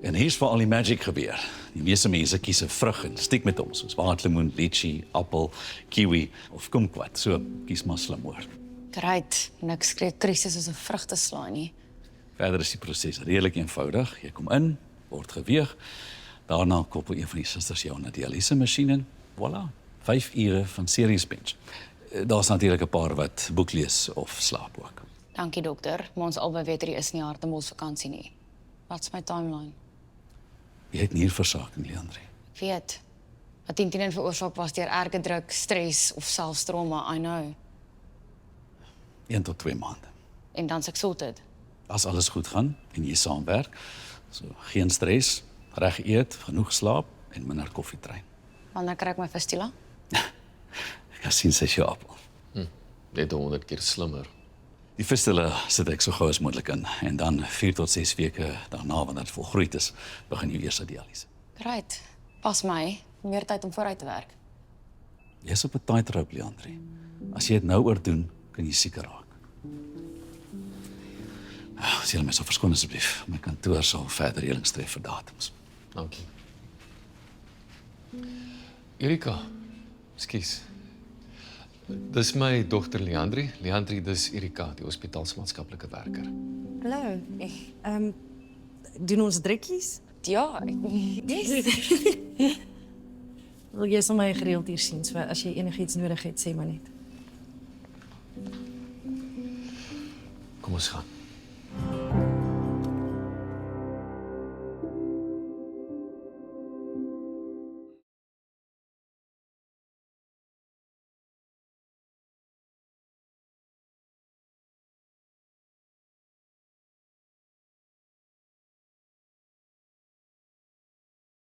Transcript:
En hier's waar al die magic gebeur. Die meeste mense kies 'n vrug en stiek met hom, soos waterlemoen, lychee, appel, kiwi of kumquat. So kies maar slim hoor. Great, niks krisis soos 'n vrug te slaai nie. Verder is die proses redelik eenvoudig. Jy kom in, word geweeg, daarna koppel een van die susters jou na die dialyse masjien en voilà, 5 ure van serious bench. Daar's natuurlik 'n paar wat boek lees of slaap ook. Dankie dokter, maar ons albei weet hier is nie hartebos vakansie nie. Wat's my timeline? Jy het nierversaking, Leandre. Ek weet. Wat teen veroorsaak was deur erge druk, stres of selfs trauma, I know. 1 tot 2 maande. En dan's ek sorted. As alles goed gaan en jy saamwerk, so geen stres, reg eet, genoeg slaap en minder koffietrein. Wanneer kry ek my fistula? Ek kan sien sy is jou appel. Net 100 keer slimmer. Die fistule sit ek so gou as moontlik in en dan 4 tot 6 weke daarna wanneer dit volgroeid is, begin jou eerste dialyse. Great. Pas my, meer tyd om vooruit te werk. Jy's op 'n tightrope, Leandre. As jy dit nou oordoen, kan jy siek raak. As jy my sal verskoon asseblief, my kantoor sal verder reëlings tref vir datums. Dankie. Erika, ekskuus. Dis my dogter Leandri. Leandri, dis Erika, die hospitaalsmaatskaplike werker. Hallo. Doen ons drukkies? Ja, Wil jy sommer gereeld hier sien, so as jy enigiets nodig het, sê maar net. Kom ons gaan.